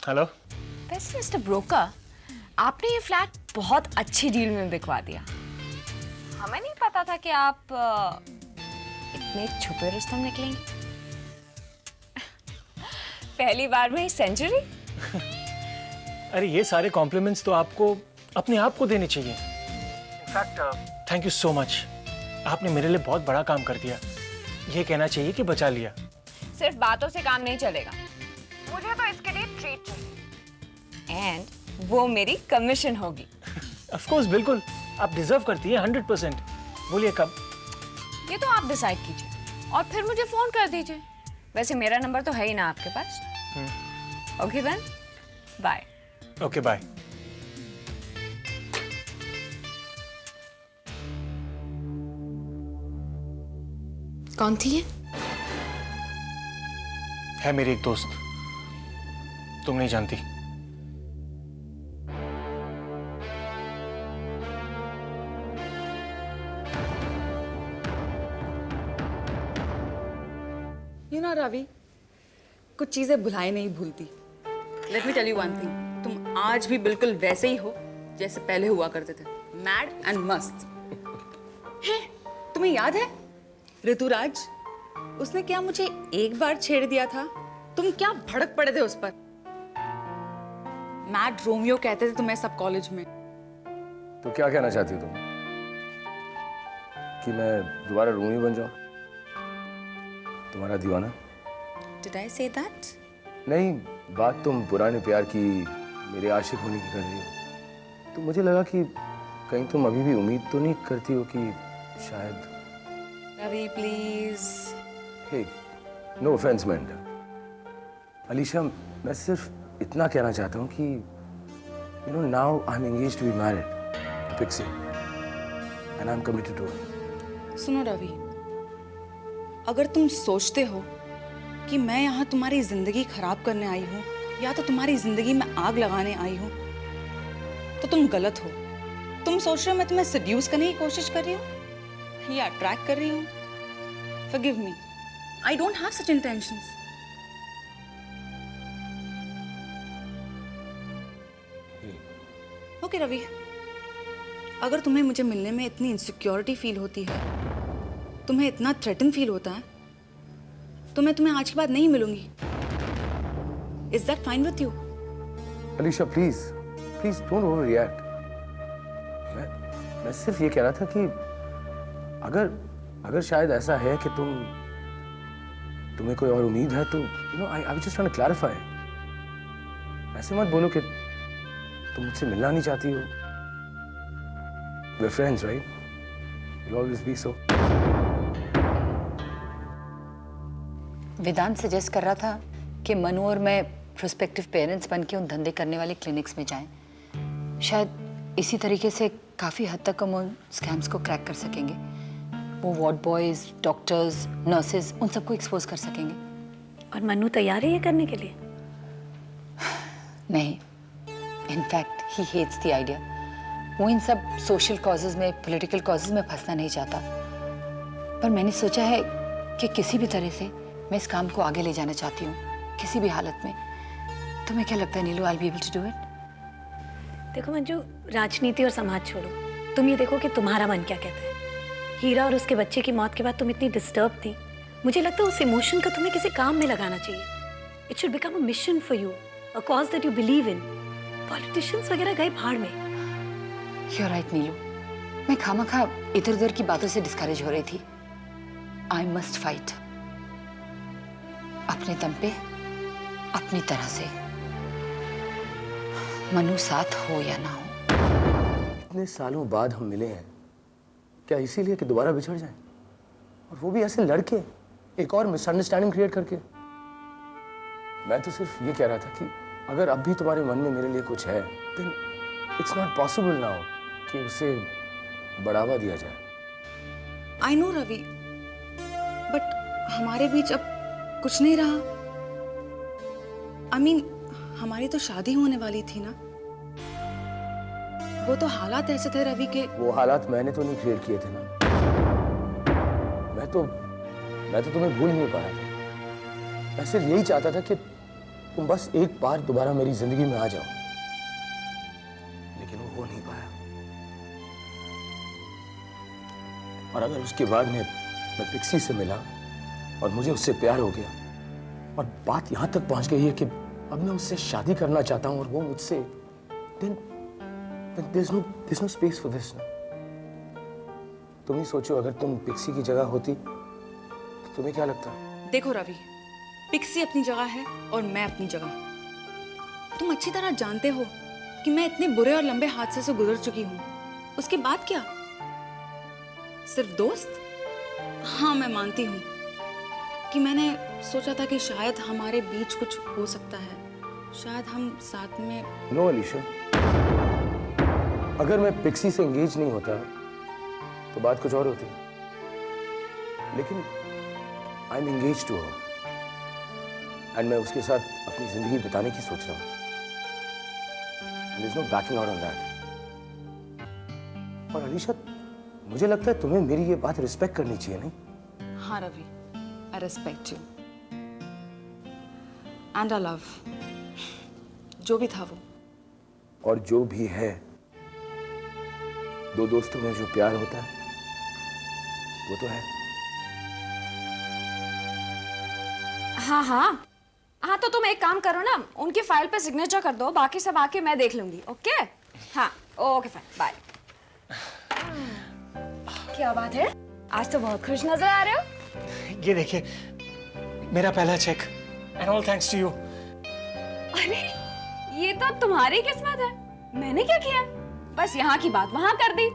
Hello. वैसे mister broker, आपने ये फ्लैट बहुत अच्छी डील में बिकवा दिया। हमें नहीं पता था कि आप इतने छुपे रुस्तम निकलेंगे। पहली बार में ही सेंचुरी। अरे ये सारे कॉम्प्लीमेंट्स तो आपको अपने आप को देने चाहिए। In fact thank you so much. आपने मेरे लिए बहुत बड़ा काम कर दिया। ये कहना चाहिए कि बचा लिया। सिर्फ बातों से काम नहीं चलेगा, मुझे तो इसके लिए ट्रीट चाहिए एंड वो मेरी कमीशन होगी। ऑफ कोर्स, बिल्कुल आप डिजर्व करती है 100%। बोलिए कब? ये तो आप डिसाइड कीजिए और फिर मुझे फोन कर दीजिए। वैसे मेरा नंबर तो है ही ना आपके पास। Okay then, bye. Okay bye. कौन थी ये? है मेरी एक दोस्त, तुम नहीं जानती। यू नो रवि, कुछ चीजें भुलाई नहीं भूलती। Let me tell you one thing, तुम आज भी बिल्कुल वैसे ही हो जैसे पहले हुआ करते थे, मैड एंड मस्त। है, तुम्हें याद है ऋतुराज, उसने क्या मुझे एक बार छेड़ दिया था? तुम क्या भड़क पड़े थे उस पर। मैड रोमियो कहते थे तुम्हें सब कॉलेज में। तो क्या कहना चाहती हो तुम? कि मैं दोबारा रोमियो बन जाऊं, तुम्हारा दीवाना? Did I say that? नहीं, बात तुम पुराने प्यार की, मेरे आशिक होने की कर रही हो। तो मुझे लगा कि कहीं तुम अभी भी उम्मीद तो नहीं करती हो कि शायद। Ravi please. Hey, no offence meant. Alisha, मैं सिर्फ इतना कहना चाहता हूँ कि you know now I am engaged to be married Pixie and I am committed to it. सुनो रवि, अगर तुम सोचते हो कि मैं यहाँ तुम्हारी जिंदगी खराब करने आई हूँ या तो तुम्हारी जिंदगी में आग लगाने आई हूँ, तो तुम गलत हो। तुम सोच रहे हो मैं तुम्हें सेड्यूस करने की कोशिश कर रही हूँ या अट्रैक्ट कर रही हूँ? Forgive me, I don't have such intentions. Okay Ravi, अगर तुम्हें मुझे मिलने में इतनी इनसिक्योरिटी फील होती है, तुम्हें इतना थ्रेटन फील होता है, तो मैं तुम्हें आज के बाद नहीं मिलूंगी। Is that fine with you? Alisha please please don't over react. मैं सिर्फ ये कह रहा था कि अगर शायद ऐसा है कि तुम्हें कोई और उम्मीद है तो you know I was just trying to clarify. ऐसे मत बोलो कि तुम मुझसे मिलना नहीं चाहती हो। We're friends, right? You'll always be so. Vedant suggest कर रहा था कि मनु और मैं प्रोस्पेक्टिव पेरेंट्स बन के उन धंधे करने वाले क्लिनिक्स में जाएं। शायद इसी तरीके से काफ़ी हद तक हम उन स्कैम्स को क्रैक कर सकेंगे। वो वार्ड बॉयज़, डॉक्टर्स, नर्सेज, उन सबको एक्सपोज कर सकेंगे। और मनु तैयार है ये करने के लिए? नहीं, in fact he hates the idea. वो इन सब सोशल कॉजेज में, पॉलिटिकल कॉजेज में फंसना नहीं चाहता। पर मैंने सोचा है कि किसी भी तरह से मैं इस काम को आगे ले जाना चाहती हूँ, किसी भी हालत में। तुम्हें क्या लगता है Neelu, I will be able to do it? देखो मंजू, राजनीति और समाज छोड़ो, तुम ये देखो कि तुम्हारा मन क्या कहता है। हीरा और उसके बच्चे की मौत के बाद तुम इतनी डिस्टर्ब थी, मुझे लगता है उस इमोशन का तुम्हें किसी काम में लगाना चाहिए। It should become a mission for you, a cause that you believe in. Politicians वगैरह गए भाड़ में। यू आर राइट नीलू, मैं खामखा इधर उधर की बातों से डिस्करेज हो रही थी। आई मस्ट फाइट, अपने दम पे, अपनी तरह से। मनु साथ हो या ना हो। इतने सालों बाद हम मिले हैं, क्या इसीलिए कि दोबारा बिछड़ जाएं? और वो भी ऐसे लड़के, एक और मिसअंडरस्टैंडिंग क्रिएट करके। मैं तो सिर्फ ये कह रहा था कि अगर अब भी तुम्हारे मन में मेरे लिए कुछ है, then it's not possible now कि उसे बढ़ावा दिया जाए। आई नो रवि, बट हमारे बीच अब कुछ नहीं रहा। I mean, हमारी तो शादी होने वाली थी ना। वो तो हालात ऐसे थे रवि के। वो हालात मैंने तो नहीं क्रिएट किए थे ना। मैं तो तुम्हें भूल ही नहीं पा रहा था। मैं सिर्फ यही चाहता था कि तुम बस एक बार दोबारा मेरी जिंदगी में आ जाओ, लेकिन वो हो नहीं पाया। और अगर उसके बाद मैं पिक्सी से मिला और मुझे उससे प्यार हो गया और बात यहां तक पहुंच गई है कि अब मैं उससे शादी करना चाहता हूं और वो मुझसे, then there's no space for this. तुम ही सोचो, अगर तुम पिक्सी की जगह होती तो तुम्हें क्या लगता? देखो रवि, पिक्सी अपनी जगह है और मैं अपनी जगह। तुम अच्छी तरह जानते हो कि मैं इतने बुरे और लंबे हादसे से गुजर चुकी हूँ। उसके बाद क्या, सिर्फ दोस्त? हाँ, मैं मानती हूँ कि मैंने सोचा था कि शायद हमारे बीच कुछ हो सकता है, शायद हम साथ में। नो अलीशा, अगर मैं पिक्सी से एंगेज नहीं होता तो बात कुछ और होती, लेकिन I am engage to her and मैं उसके साथ अपनी जिंदगी बिताने की सोच रहा हूँ। There's no backing out on that. और अलीशा, मुझे लगता है तुम्हें मेरी ये बात रिस्पेक्ट करनी चाहिए, नहीं? हाँ Ravi, I respect you and I love, जो भी था वो। और जो भी है, दो दोस्तों में जो प्यार होता है वो तो है। हाँ हाँ हाँ, तो तुम एक काम करो ना, उनकी फाइल पे सिग्नेचर कर दो, बाकी सब आके मैं देख लूंगी। ओके? हाँ, ओके फाइन, बाय। क्या बात है, आज तो बहुत खुश नजर आ रहे हो। ये देखिए, मेरा पहला cheque, and all thanks to you. अरे, ये तो तुम्हारी किस्मत है, मैंने क्या किया, बस यहाँ की बात वहां कर दी।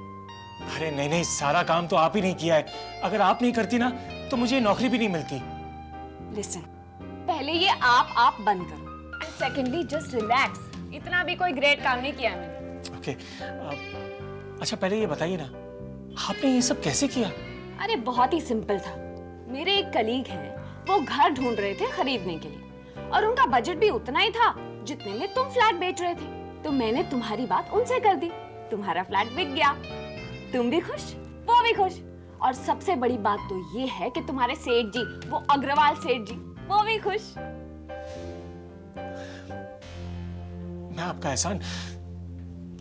अरे नहीं नहीं, सारा काम तो आप ही नहीं किया है। अगर आप नहीं करती ना तो मुझे नौकरी भी नहीं मिलती। लिसन, पहले ये आप बंद करो, सेकेंडली जस्ट रिलैक्स, इतना भी कोई ग्रेट काम नहीं किया मैंने। ओके, अच्छा पहले ये बताइए ना, आपने ये सब कैसे किया? अरे बहुत ही सिंपल था। मेरे एक कलीग हैं, वो घर ढूंढ रहे थे खरीदने के लिए और उनका बजट भी उतना ही था जितने में तुम फ्लैट बेच रहे थे, तो मैंने तुम्हारी बात उनसे कर दी, तुम्हारा फ्लैट बिक गया, तुम भी खुश, वो भी खुश, और सबसे बड़ी बात तो ये है कि तुम्हारे सेठ जी, वो अग्रवाल सेठ जी, वो भी खुश। मैं आपका एहसान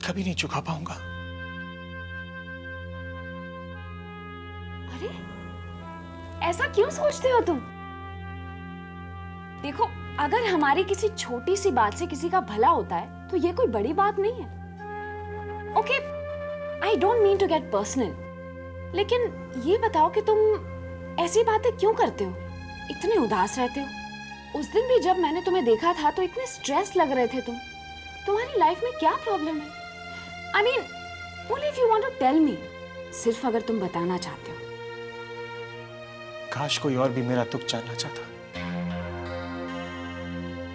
कभी नहीं चुका पाऊंगा। अरे, ऐसा क्यों सोचते हो तुम? देखो, अगर हमारी किसी छोटी सी बात से किसी का भला होता है तो ये कोई बड़ी बात नहीं है। Okay, I don't mean to get personal, लेकिन ये बताओ कि तुम ऐसी बातें क्यों करते हो, इतने उदास रहते हो। उस दिन भी जब मैंने तुम्हें देखा था तो इतने स्ट्रेस लग रहे थे तुम। तुम्हारी लाइफ में क्या प्रॉब्लम है? I mean, only if you want to tell me, सिर्फ अगर तुम बताना चाहते हो। काश कोई और भी मेरा दुख जानना चाहता।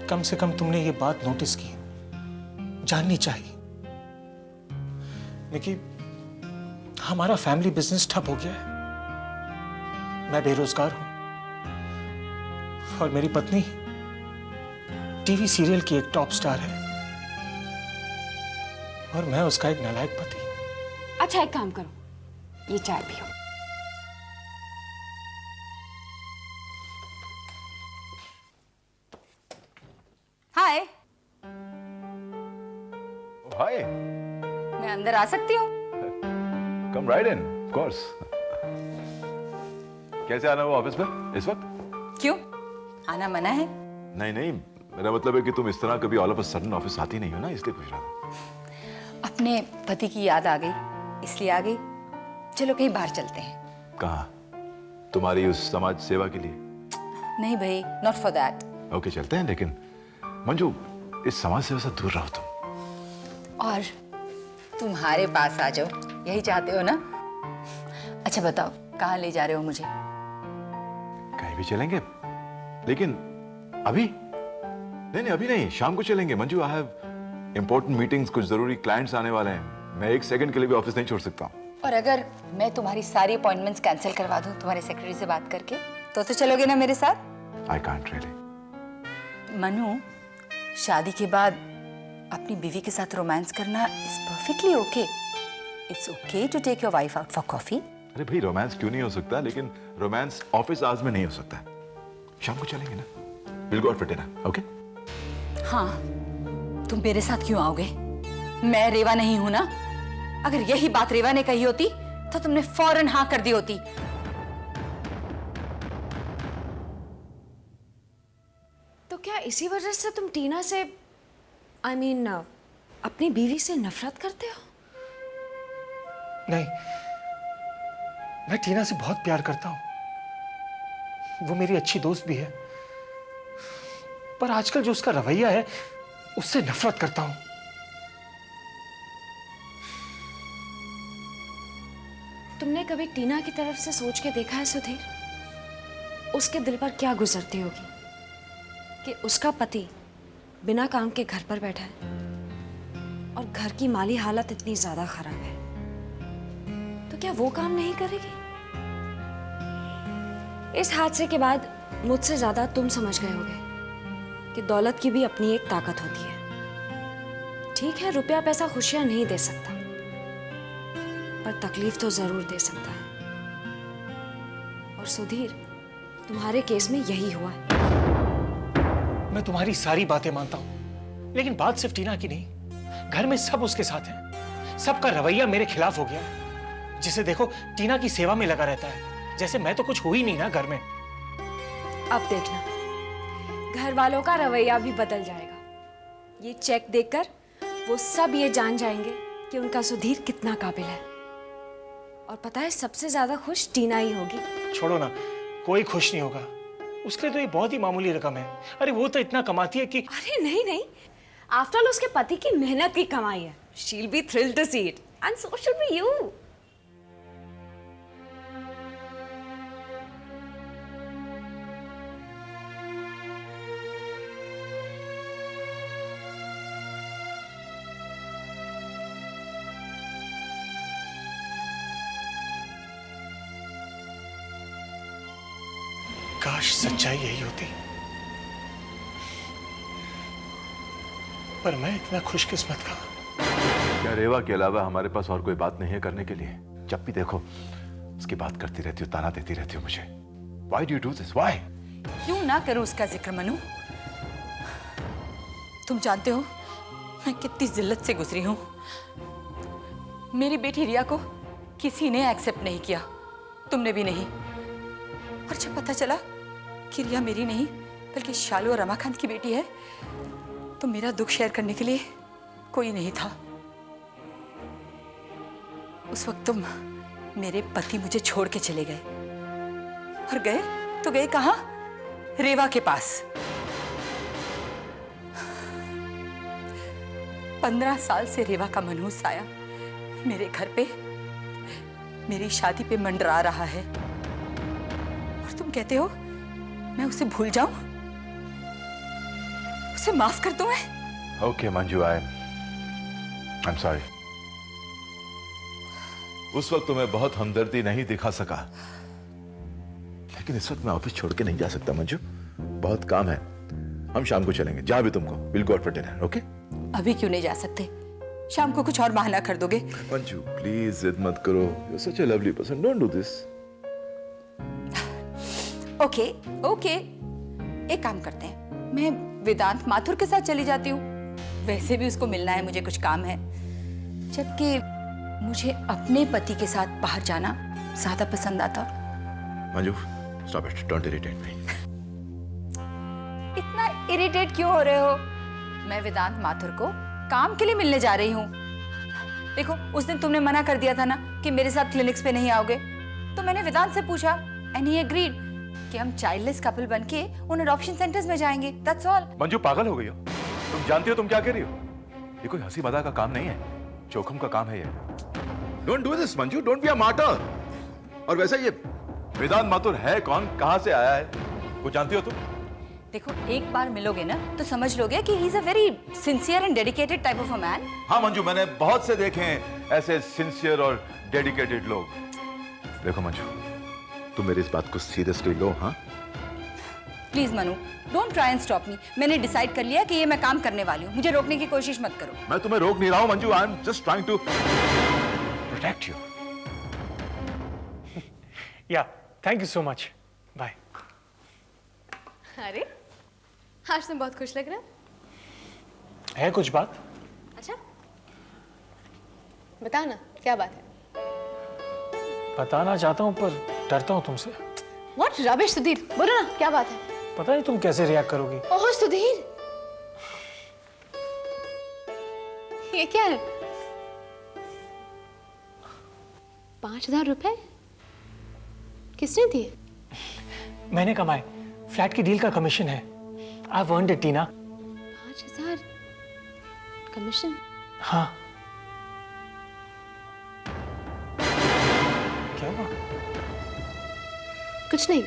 कम से कम तुमने ये बात नोटिस की, जाननी चाहिए। निकी, हमारा फैमिली बिजनेस ठप हो गया है। मैं बेरोजगार हूं और मेरी पत्नी टीवी सीरियल की एक टॉप स्टार है और मैं उसका एक नालायक पति। अच्छा, एक काम करो, ये चाय पियो। हाय। हाय, मैं अंदर आ सकती हूँ? कम राइट इन, ऑफ कोर्स। कैसे आना हुआ ऑफिस में इस वक्त? क्यों, आना मना है? नहीं नहीं, मेरा मतलब है कि तुम इस तरह कभी all of a sudden office आती नहीं हो ना, इसलिए पूछ रहा था। अपने पति की याद आ गई, इसलिए आ गई। चलो कहीं बाहर चलते हैं। कहाँ? तुम्हारी उस समाज सेवा के लिए? नहीं भाई, नॉट फॉर दैट। ओके, चलते हैं, लेकिन मंजू, इस समाज सेवा से दूर रहो तुम। और तुम्हारे पास आ जाओ, यही चाहते हो ना? अच्छा बताओ, कहाँ ले जा रहे हो मुझे? कहीं भी चलेंगे, लेकिन अभी नहीं, अभी नहीं, शाम को चलेंगे। Manju, I have important meetings, कुछ जरूरी क्लाइंट्स आने वाले हैं। मैं एक सेकंड के लिए भी ऑफिस नहीं छोड़ सकता। और अगर मैं तुम्हारी सारी अपॉइंटमेंट्स कैंसिल करवा दूं तुम्हारे सेक्रेटरी से बात करके, तो चलोगे ना मेरे साथ? I can't really. मनु, शादी के बाद अपनी बीवी के साथ रोमांस करना is perfectly okay. It's okay to take your wife out for coffee. अरे भाई, रोमांस क्यों नहीं हो सकता, लेकिन रोमांस ऑफिस आवर्स में नहीं हो सकता। शाम को चलेंगे ना, will go out for dinner, okay? हाँ, तुम मेरे साथ क्यों आओगे? मैं रेवा नहीं हूं ना? अगर यही बात रेवा ने कही होती तो तुमने फौरन हाँ कर दी होती। तो क्या इसी वजह से तुम टीना से अपनी बीवी से नफरत करते हो? नहीं, मैं टीना से बहुत प्यार करता हूं। वो मेरी अच्छी दोस्त भी है, पर आजकल जो उसका रवैया है उससे नफरत करता हूं। तुमने कभी टीना की तरफ से सोच के देखा है सुधीर? उसके दिल पर क्या गुजरती होगी कि उसका पति बिना काम के घर पर बैठा है और घर की माली हालत इतनी ज्यादा खराब है, तो क्या वो काम नहीं करेगी? इस हादसे के बाद मुझसे ज्यादा तुम समझ गए होगे कि दौलत की भी अपनी एक ताकत होती है। ठीक है, रुपया पैसा खुशियां नहीं दे सकता, पर तकलीफ तो जरूर दे सकता है। और सुधीर, तुम्हारे केस में यही हुआ है। मैं तुम्हारी सारी बातें मानता हूं, लेकिन बात सिर्फ टीना की नहीं। घर में सब उसके साथ हैं। सबका रवैया मेरे खिलाफ हो गया है। जिसे देखो टीना की सेवा में लगा रहता है, जैसे मैं तो कुछ हुई नहीं ना घर में। अब देखना, घर वालों का रवैया भी बदल जाएगा। ये चेक देखकर वो सब ये जान जाएंगे कि उनका सुधीर कितना काबिल है। और पता है, सबसे ज्यादा खुश टीना ही होगी। छोड़ो ना, कोई खुश नहीं होगा। उसके लिए तो ये बहुत ही मामूली रकम है। अरे वो तो इतना कमाती है कि अरे नहीं नहीं, आफ्टर ऑल उसके पति की मेहनत की कमाई है। She'll be thrilled to see it and so should be you. काश सच्चाई यही होती, पर मैं इतना खुशकिस्मत का। क्या रेवा के अलावा हमारे पास और कोई बात नहीं है करने के लिए? जब भी देखो उसकी बात करती रहती हो, ताना देती रहती हो मुझे। Why do you do this? Why? क्यों ना करूं उसका जिक्र मनु? तुम जानते हो मैं कितनी जिल्लत से गुजरी हूं। मेरी बेटी रिया को किसी ने एक्सेप्ट नहीं किया, तुमने भी नहीं। और जब पता चला कि रिया मेरी नहीं बल्कि शालू और रमाकांत की बेटी है, तो मेरा दुख शेयर करने के लिए कोई नहीं था। उस वक्त तुम मेरे पति मुझे छोड़ के चले गए, और गए तो गए कहां? रेवा के पास। 15 साल से रेवा का मनहूस साया मेरे घर पे, मेरी शादी पे मंडरा रहा है, और तुम कहते हो मैं उसे भूल जाऊं, उसे माफ कर दूं मैं? Okay, Manju, I'm sorry. उस वक्त तुम्हें बहुत हमदर्दी नहीं दिखा सका, लेकिन इस वक्त मैं ऑफिस छोड़ के नहीं जा सकता मंजू। बहुत काम है। हम शाम को चलेंगे, जहां भी तुमको। We'll go out for dinner, okay? अभी क्यों नहीं जा सकते? शाम को कुछ और बहाना कर दोगे? मंजू प्लीज जिद मत करो। You're such a lovely person. Don't do this. Okay okay, एक काम करते हैं, मैं वेदांत माथुर के साथ चली जाती हूँ। वैसे भी उसको मिलना है, मुझे कुछ काम है। जबकि मुझे अपने पति के साथ बाहर जाना ज्यादा पसंद आता। Manju stop it. Don't irritate me. इतना इरिटेट क्यों हो रहे हो? मैं वेदांत माथुर को काम के लिए मिलने जा रही हूँ। देखो, उस दिन तुमने मना कर दिया था ना कि मेरे साथ क्लिनिक्स पे नहीं आओगे, तो मैंने वेदांत से पूछा एंड ही एग्रीड कि हम चाइल्डलेस कपल बनके उन अडॉप्शन सेंटर्स में जाएंगे। That's all. मंजू पागल हो गई हो? तुम जानती हो तुम क्या कह रही हो? ये कोई हंसी मजाक का काम नहीं है, जोखिम का काम है ये। Don't do this Manju, don't be a martyr. और वैसे ये वेदांत माथुर है कौन, कहां से आया है, वो जानती हो तुम? देखो, एक बार मिलोगे ना तो समझ लोगे कि he is a very sincere and dedicated type of a man. हाँ मंजू, मैंने बहुत से देखे हैं ऐसे सिंसियर और डेडिकेटेड लोग। देखो मंजू, तुम मेरी इस बात को सीरियसली लो। हाँ please Manu, don't try and stop me. मैंने डिसाइड कर लिया कि ये मैं काम करने वाली हूँ, मुझे रोकने की कोशिश मत करो। मैं तुम्हें रोक नहीं रहा हूं Manju, I am just trying to protect you. Yeah thank you so much, bye. अरे आज तुम बहुत खुश लग रहे हो। है कुछ बात? अच्छा, बता ना, क्या बात है? बताना चाहता हूँ पर डरता हूँ तुमसे। What rubbish, सुधीर, बोलो ना, क्या बात है? पता नहीं तुम कैसे रिएक्ट करोगी। ओह सुधीर, ये क्या है? 5,000 रुपए किसने दिए? मैंने कमाए, फ्लैट की डील का कमीशन है। I've earned it, Tina. 5,000 commission? हाँ। क्या हुआ? कुछ नहीं।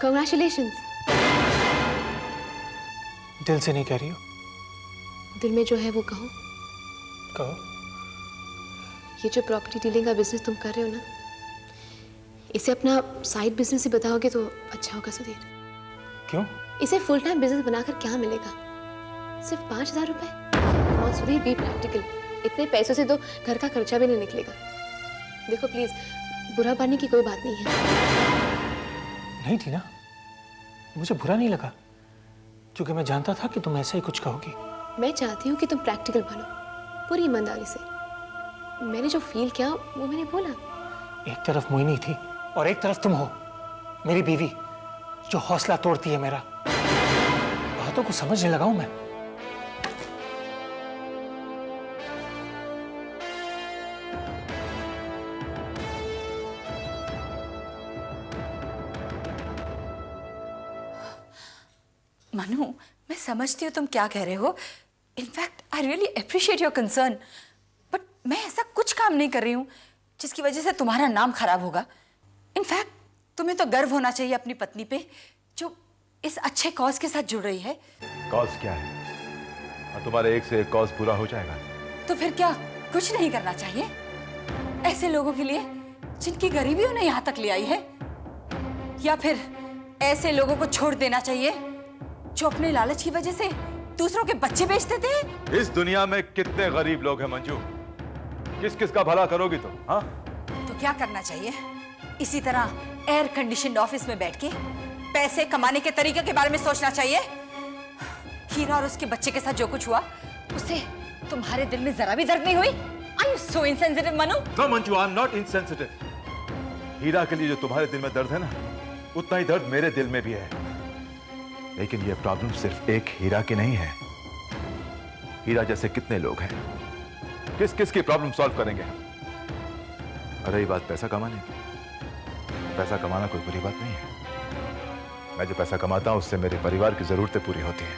Congratulations। दिल से नहीं कह रही हो? दिल में जो है वो कहो। कहो। ये जो प्रॉपर्टी डीलिंग का बिजनेस तुम कर रहे हो ना, इसे अपना साइड बिजनेस ही बताओगे तो अच्छा होगा सुधीर। क्यों? इसे फुल टाइम बिजनेस बनाकर क्या मिलेगा? सिर्फ 5,000 रुपए? और सुधीर, बी प्रैक्टिकल। इतने पैसों से तो घर का खर्चा भी नहीं निकलेगा। देखो प्लीज, बुरा मानने की कोई बात नहीं है। नहीं टीना, मुझे बुरा नहीं लगा, क्योंकि मैं जानता था कि तुम ऐसा ही कुछ कहोगी। मैं चाहती हूँ कि तुम प्रैक्टिकल बनो, पूरी ईमानदारी से। मैंने जो फील किया वो मैंने बोला। एक तरफ मोहिनी थी और एक तरफ तुम हो, मेरी बीवी, जो हौसला तोड़ती है मेरा। बातों को समझने लगा हूं मैं। मनु, मैं समझती हूँ तुम क्या कह रहे हो। In fact I really appreciate your concern, but मैं ऐसा कुछ काम नहीं कर रही हूँ जिसकी वजह से तुम्हारा नाम खराब होगा। इनफैक्ट तुम्हें तो गर्व होना चाहिए अपनी पत्नी पे, जो इस अच्छे कॉज के साथ जुड़ रही है। कॉज क्या है? और तुम्हारे एक से एक कॉज पूरा हो जाएगा। तो फिर क्या कुछ नहीं करना चाहिए ऐसे लोगों के लिए जिनकी गरीबी उन्हें यहाँ तक ले आई है? या फिर ऐसे लोगों को छोड़ देना चाहिए जो अपने लालच की वजह से दूसरों के बच्चे बेच देते हैं? इस दुनिया में कितने गरीब लोग हैं मंजू, किस किस का भला करोगी तुम? हाँ, तो क्या करना चाहिए? इसी तरह एयर कंडीशनड ऑफिस में बैठ के पैसे कमाने के तरीके के बारे में सोचना चाहिए। हीरा और उसके बच्चे के साथ जो कुछ हुआ, उससे तुम्हारे दिल में जरा भी दर्द नहीं हुई? Are you so insensitive, Manu? No, Manju, I am not insensitive. Heera के लिए जो तुम्हारे दिल में दर्द है ना, उतना ही दर्द मेरे दिल में भी है। लेकिन ये प्रॉब्लम सिर्फ एक हीरा की नहीं है। हीरा जैसे कितने लोग हैं, किस किस की प्रॉब्लम सॉल्व करेंगे हम? और रही बात पैसा कमाने की, पैसा कमाना कोई बुरी बात नहीं है। मैं जो पैसा कमाता हूं उससे मेरे परिवार की जरूरतें पूरी होती हैं।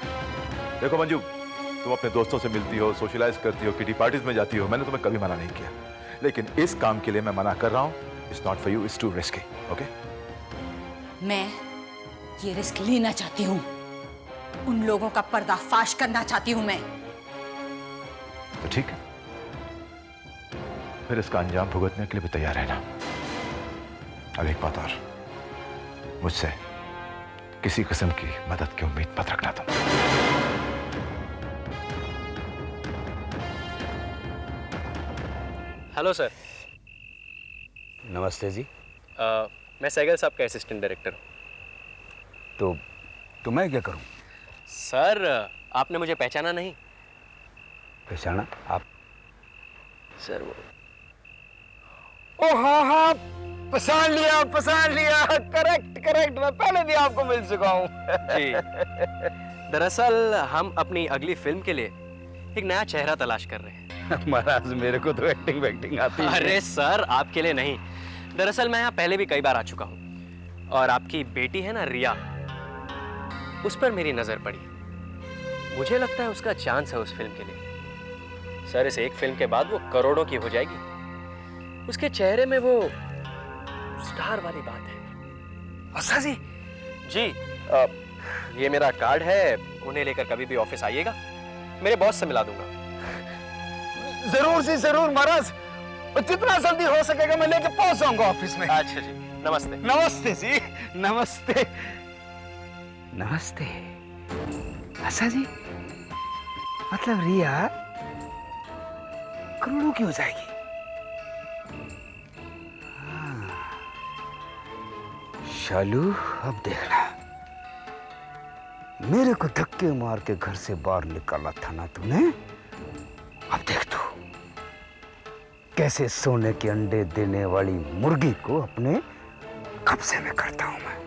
देखो मंजू, तुम अपने दोस्तों से मिलती हो, सोशलाइज करती हो, किटी पार्टीज में जाती हो, मैंने तुम्हें कभी मना नहीं किया। लेकिन इस काम के लिए मैं मना कर रहा हूं। It's not for you, it's to risky. Okay? मैं ये रिस्क लेना चाहती हूँ, उन लोगों का पर्दाफाश करना चाहती हूँ मैं। तो ठीक है, फिर इसका अंजाम भुगतने के लिए भी तैयार रहना। अब एक बात और, मुझसे किसी किस्म की मदद की उम्मीद मत रखना तुम। Hello sir. नमस्ते जी। मैं सैगल साहब का असिस्टेंट डायरेक्टर हूँ। तो मैं क्या करूं? सर, आपने मुझे पहचाना नहीं? पहचाना? आप? सर वो ओ हाँ, पहचान लिया। करेक्ट, मैं पहले भी आपको मिल चुका हूँ। जी, दरअसल हम अपनी अगली फिल्म के लिए एक नया चेहरा तलाश कर रहे हैं। महाराज, मेरे को तो एक्टिंग आती है। अरे सर, आपके लिए नहीं। दरअसल मैं यहाँ पहले भी कई बार आ चुका हूँ और आपकी बेटी है ना रिया, उस पर मेरी नजर पड़ी। मुझे लगता है उसका चांस है उस फिल्म के लिए। सर, इस एक फिल्म के बाद वो करोड़ों की हो जाएगी। उसके चेहरे में वो स्टार वाली बात है। अच्छा जी। जी, ये मेरा कार्ड है, उन्हें लेकर कभी भी ऑफिस आइएगा, मेरे बॉस से मिला दूंगा। जरूर महाराज, जितना जल्दी हो सकेगा मैं लेके पहुंच जाऊंगा ऑफिस में। अच्छा जी, नमस्ते। नमस्ते जी, नमस्ते। अच्छा जी, मतलब रिया करोड़ों की हो जाएगी? शालू, अब देखना मेरे को धक्के मार के घर से बाहर निकाला था ना तूने, अब देख तू कैसे सोने के अंडे देने वाली मुर्गी को अपने कब्जे में करता हूं मैं।